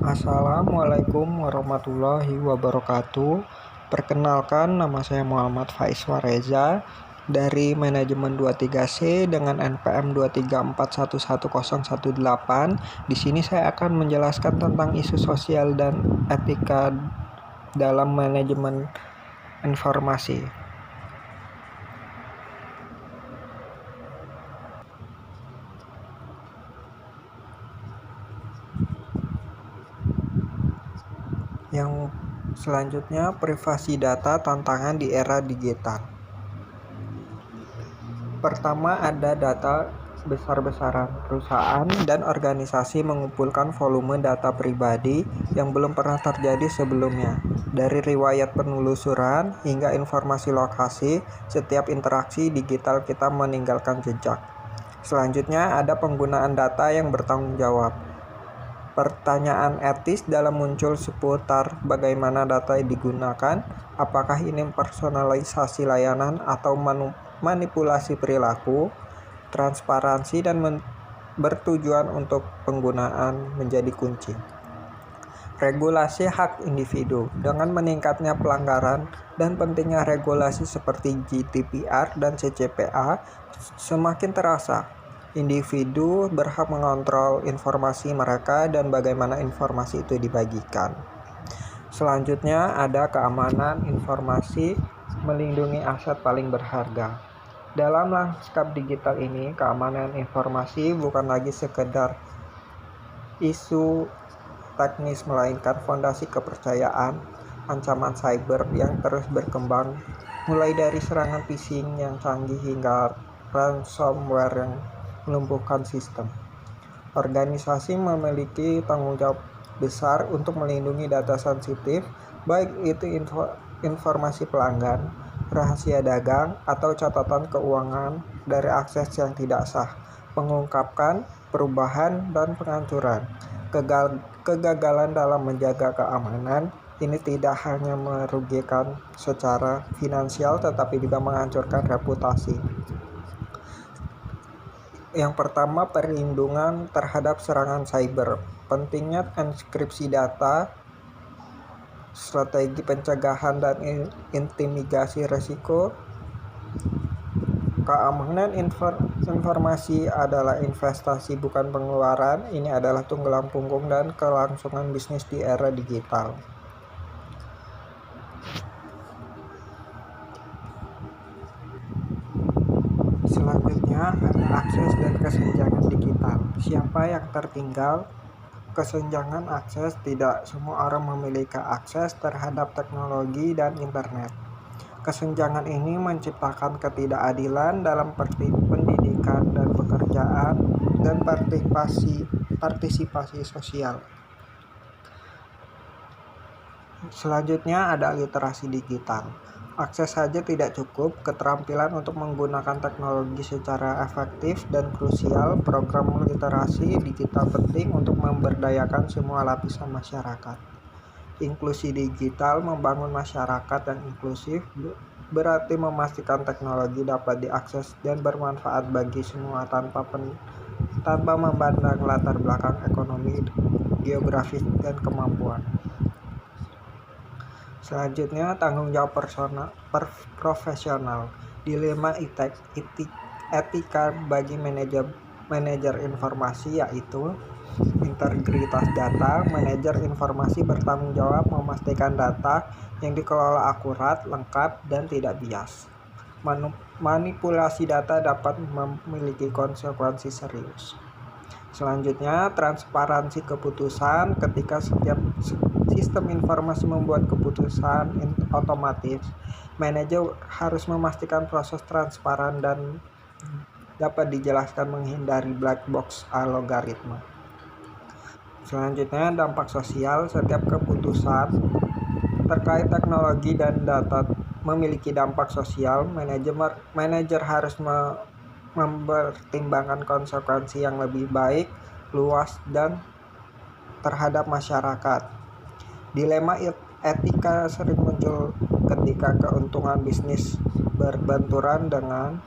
Assalamualaikum warahmatullahi wabarakatuh. Perkenalkan, nama saya Muhammad Faiz Wareza dari Manajemen 23C dengan NPM 234111018. Di sini saya akan menjelaskan tentang isu sosial dan etika dalam manajemen informasi. Yang selanjutnya, privasi data, tantangan di era digital. Pertama, ada data besar-besaran. Perusahaan dan organisasi mengumpulkan volume data pribadi yang belum pernah terjadi sebelumnya. Dari riwayat penelusuran hingga informasi lokasi, setiap interaksi digital kita meninggalkan jejak. Selanjutnya, ada penggunaan data yang bertanggung jawab. Pertanyaan etis dalam muncul seputar bagaimana data digunakan, apakah ini personalisasi layanan atau manipulasi perilaku. Transparansi dan bertujuan untuk penggunaan menjadi kunci. Regulasi hak individu. Dengan meningkatnya pelanggaran dan pentingnya regulasi seperti GDPR dan CCPA semakin terasa. Individu berhak mengontrol informasi mereka dan bagaimana informasi itu dibagikan. Selanjutnya ada keamanan informasi, melindungi aset paling berharga. Dalam lanskap digital ini, keamanan informasi bukan lagi sekedar isu teknis, melainkan fondasi kepercayaan. Ancaman cyber yang terus berkembang, mulai dari serangan phishing yang canggih hingga ransomware yang melumpuhkan sistem. Organisasi memiliki tanggung jawab besar untuk melindungi data sensitif, baik itu informasi pelanggan, rahasia dagang, atau catatan keuangan dari akses yang tidak sah, mengungkapkan perubahan dan penghancuran. Kegagalan dalam menjaga keamanan ini tidak hanya merugikan secara finansial tetapi juga menghancurkan reputasi. Yang pertama, perlindungan terhadap serangan cyber. Pentingnya enkripsi data, strategi pencegahan dan intimidasi risiko. Keamanan informasi adalah investasi bukan pengeluaran. Ini adalah tunggang punggung dan kelangsungan bisnis di era digital. Selanjutnya ada akses dan kesenjangan digital. Siapa yang tertinggal? Kesenjangan akses. Tidak semua orang memiliki akses terhadap teknologi dan internet. Kesenjangan ini menciptakan ketidakadilan dalam pendidikan dan pekerjaan dan partisipasi sosial. Selanjutnya ada literasi digital. Akses saja tidak cukup, keterampilan untuk menggunakan teknologi secara efektif dan krusial. Program literasi digital penting untuk memberdayakan semua lapisan masyarakat. Inklusi digital, membangun masyarakat yang inklusif, berarti memastikan teknologi dapat diakses dan bermanfaat bagi semua tanpa memandang latar belakang ekonomi, geografis, dan kemampuan. Selanjutnya, tanggung jawab profesional. Dilema etika bagi manajer informasi yaitu integritas data. Manajer informasi bertanggung jawab memastikan data yang dikelola akurat, lengkap, dan tidak bias. Manipulasi data dapat memiliki konsekuensi serius. Selanjutnya, transparansi keputusan. Ketika setiap sistem informasi membuat keputusan otomatis, manajer harus memastikan proses transparan dan dapat dijelaskan menghindari black box algoritma. Selanjutnya, dampak sosial. Setiap keputusan terkait teknologi dan data memiliki dampak sosial. Manajer harus mempertimbangkan konsekuensi yang lebih baik, luas, dan terhadap masyarakat. Dilema etika sering muncul ketika keuntungan bisnis berbenturan dengan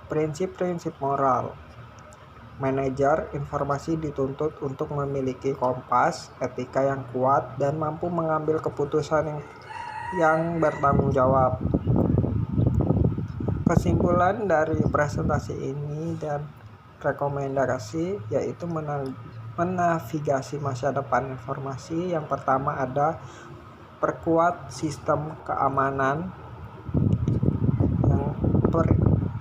prinsip-prinsip moral. Manajer informasi dituntut untuk memiliki kompas, etika yang kuat, dan mampu mengambil keputusan yang bertanggung jawab. Kesimpulan dari presentasi ini dan rekomendasi yaitu menavigasi masa depan informasi. Yang pertama ada perkuat sistem keamanan, yang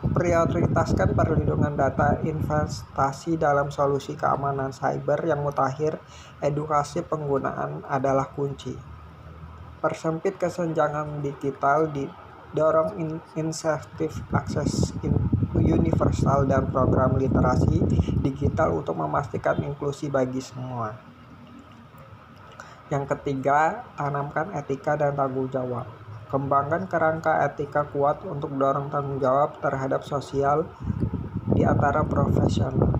prioritaskan perlindungan data, investasi dalam solusi keamanan cyber yang mutakhir, edukasi penggunaan adalah kunci. Persempit kesenjangan digital, didorong insentif akses universal dan program literasi digital untuk memastikan inklusi bagi semua. Yang ketiga, tanamkan etika dan tanggung jawab. Kembangkan kerangka etika kuat untuk dorong tanggung jawab terhadap sosial di antara profesional.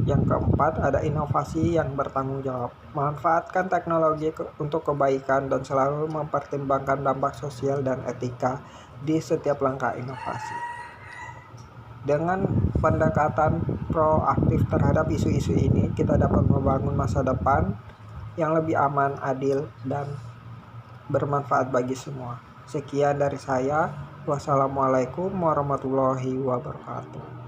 Yang keempat, ada inovasi yang bertanggung jawab. Manfaatkan teknologi untuk kebaikan dan selalu mempertimbangkan dampak sosial dan etika di setiap langkah inovasi. Dengan pendekatan proaktif terhadap isu-isu ini, kita dapat membangun masa depan yang lebih aman, adil, dan bermanfaat bagi semua. Sekian dari saya. Wassalamualaikum warahmatullahi wabarakatuh.